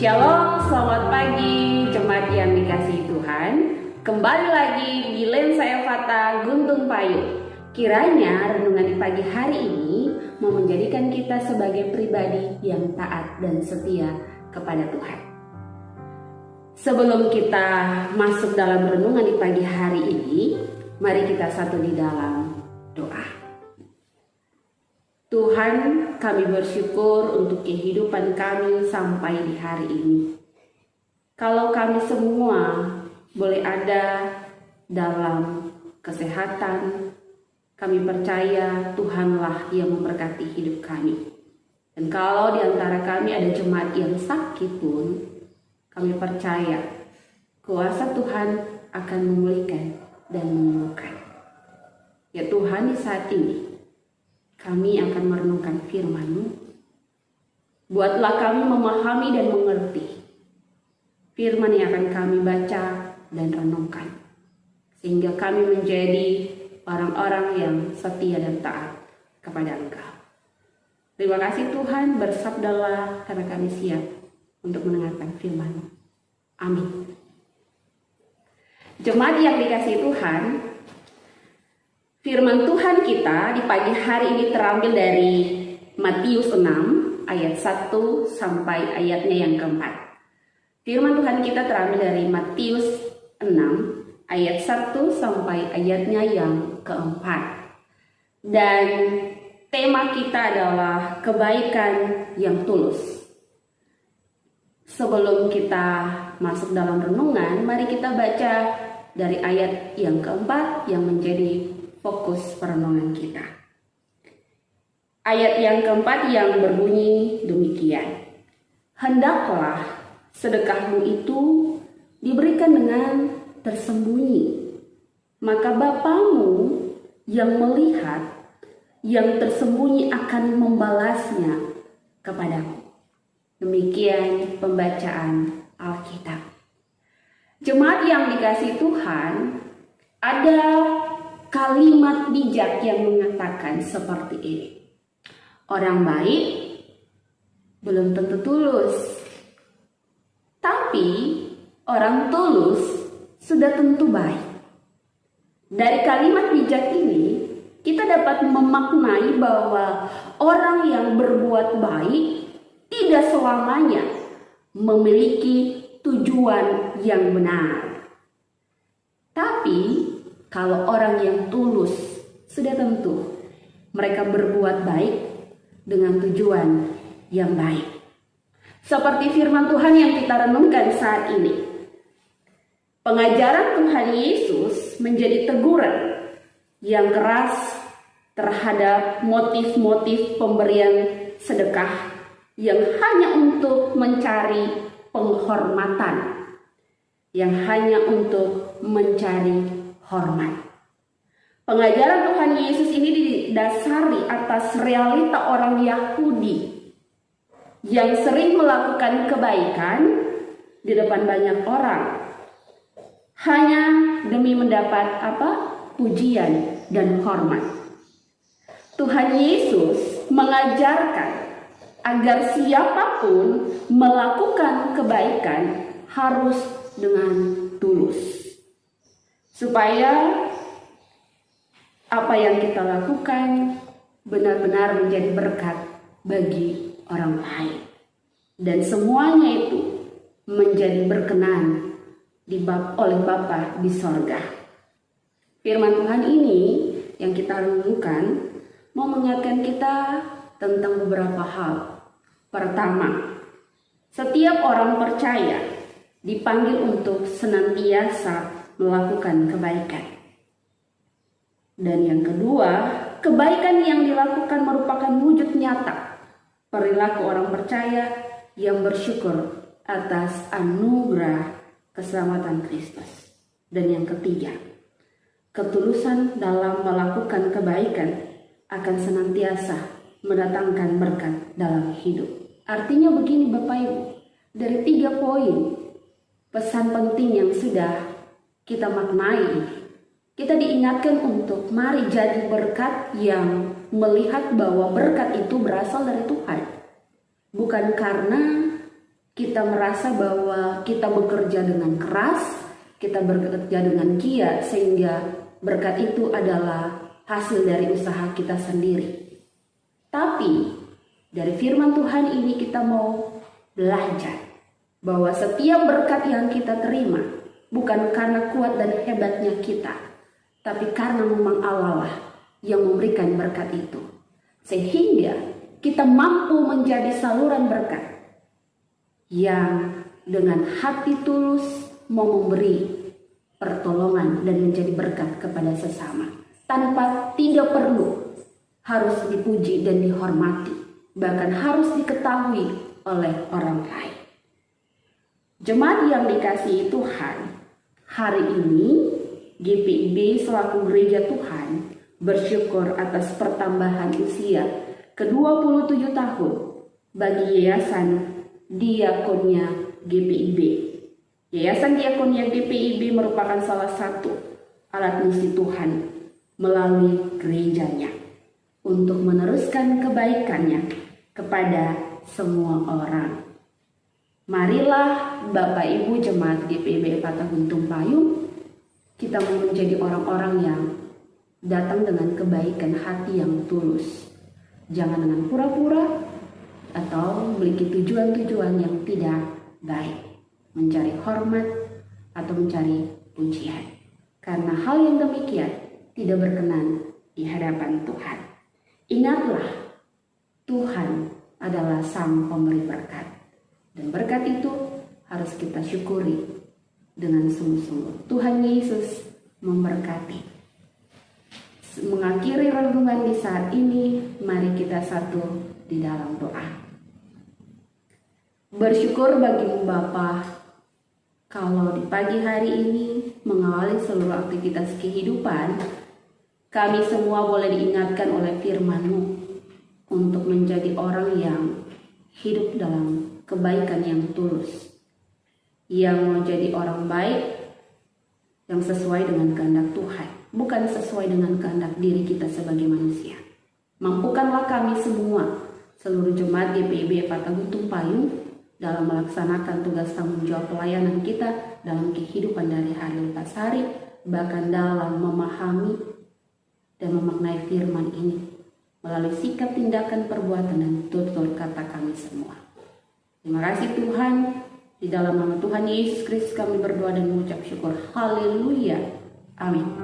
Shalom, selamat pagi jemaat yang dikasihi Tuhan. Kembali lagi di Lensa Evata Guntung Payung. Kiranya renungan di pagi hari ini mau menjadikan kita sebagai pribadi yang taat dan setia kepada Tuhan. Sebelum kita masuk dalam renungan di pagi hari ini, mari kita satu di dalam doa. Tuhan, kami bersyukur untuk kehidupan kami sampai di hari ini. Kalau kami semua boleh ada dalam kesehatan, kami percaya Tuhanlah yang memberkati hidup kami. Dan kalau di antara kami ada jemaat yang sakit pun, kami percaya kuasa Tuhan akan memulihkan dan menyembuhkan. Ya Tuhan, di saat ini kami akan merenungkan firman-Mu. Buatlah kami memahami dan mengerti firman yang akan kami baca dan renungkan, sehingga kami menjadi orang-orang yang setia dan taat kepada Engkau. Terima kasih Tuhan, bersabdalah karena kami siap untuk mendengarkan firman-Mu. Amin. Jemaat yang dikasihi Tuhan, firman Tuhan kita di pagi hari ini terambil dari Matius 6 ayat 1 sampai ayatnya yang keempat. Firman Tuhan kita terambil dari Matius 6 ayat 1 sampai ayatnya yang keempat. Dan tema kita adalah kebaikan yang tulus. Sebelum kita masuk dalam renungan, mari kita baca dari ayat yang keempat yang menjadi fokus perenungan kita. Ayat yang keempat yang berbunyi demikian. Hendaklah sedekahmu itu diberikan dengan tersembunyi, maka Bapamu yang melihat yang tersembunyi akan membalasnya kepadamu. Demikian pembacaan Alkitab. Jemaat yang dikasihi Tuhan, ada kalimat bijak yang mengatakan seperti ini. Orang baik belum tentu tulus, tapi orang tulus sudah tentu baik. Dari kalimat bijak ini, kita dapat memaknai bahwa orang yang berbuat baik tidak selamanya memiliki tujuan yang benar. Tapi kalau orang yang tulus, sudah tentu mereka berbuat baik dengan tujuan yang baik. Seperti firman Tuhan yang kita renungkan saat ini. Pengajaran Tuhan Yesus menjadi teguran yang keras terhadap motif-motif pemberian sedekah yang hanya untuk mencari penghormatan, yang hanya untuk mencari hormat. Pengajaran Tuhan Yesus ini didasari atas realita orang Yahudi yang sering melakukan kebaikan di depan banyak orang hanya demi mendapat pujian dan hormat. Tuhan Yesus mengajarkan agar siapapun melakukan kebaikan harus dengan tulus, supaya apa yang kita lakukan benar-benar menjadi berkat bagi orang lain. Dan semuanya itu menjadi berkenan oleh Bapa di sorga. Firman Tuhan ini yang kita renungkan mau mengingatkan kita tentang beberapa hal. Pertama, setiap orang percaya dipanggil untuk senantiasa melakukan kebaikan. Dan yang kedua, kebaikan yang dilakukan merupakan wujud nyata perilaku orang percaya yang bersyukur atas anugerah keselamatan Kristus. Dan yang ketiga, ketulusan dalam melakukan kebaikan akan senantiasa mendatangkan berkat dalam hidup. Artinya begini Bapak Ibu, dari 3 poin pesan penting yang sudah kita maknai, kita diingatkan untuk mari jadi berkat yang melihat bahwa berkat itu berasal dari Tuhan. Bukan karena kita merasa bahwa kita bekerja dengan keras, kita bekerja dengan giat, sehingga berkat itu adalah hasil dari usaha kita sendiri. Tapi dari firman Tuhan ini kita mau belajar bahwa setiap berkat yang kita terima bukan karena kuat dan hebatnya kita, tapi karena memang Allah lah yang memberikan berkat itu. Sehingga kita mampu menjadi saluran berkat yang dengan hati tulus mau memberi pertolongan dan menjadi berkat kepada sesama, tanpa tidak perlu harus dipuji dan dihormati, bahkan harus diketahui oleh orang lain. Jemaat yang dikasihi Tuhan, hari ini GPIB selaku gereja Tuhan bersyukur atas pertambahan usia ke-27 tahun bagi Yayasan Diakonia GPIB. Yayasan Diakonia GPIB merupakan salah satu alat misi Tuhan melalui gerejanya untuk meneruskan kebaikannya kepada semua orang. Marilah Bapak Ibu Jemaat GPIB Epatha Guntung Payung, kita mau menjadi orang-orang yang datang dengan kebaikan hati yang tulus. Jangan dengan pura-pura atau memiliki tujuan-tujuan yang tidak baik, mencari hormat atau mencari pujian. Karena hal yang demikian tidak berkenan di hadapan Tuhan. Ingatlah, Tuhan adalah Sang Pemberi berkat. Dan berkat itu harus kita syukuri dengan sungguh-sungguh. Tuhan Yesus memberkati. Mengakhiri renungan di saat ini, mari kita satu di dalam doa. Bersyukur bagimu Bapa, kalau di pagi hari ini mengawali seluruh aktivitas kehidupan, kami semua boleh diingatkan oleh firman-Mu untuk menjadi orang yang hidup dalam kebaikan yang tulus, yang menjadi orang baik yang sesuai dengan kehendak Tuhan, bukan sesuai dengan kehendak diri kita sebagai manusia. Mampukanlah kami semua, seluruh jemaat GPIB Epatha Guntung Payung, dalam melaksanakan tugas tanggung jawab pelayanan kita dalam kehidupan dari hari lepas hari, bahkan dalam memahami dan memaknai firman ini melalui sikap, tindakan, perbuatan, dan tutur kata kami semua. Terima kasih Tuhan, di dalam nama Tuhan Yesus Kristus kami berdoa dan mengucap syukur. Haleluya. Amin.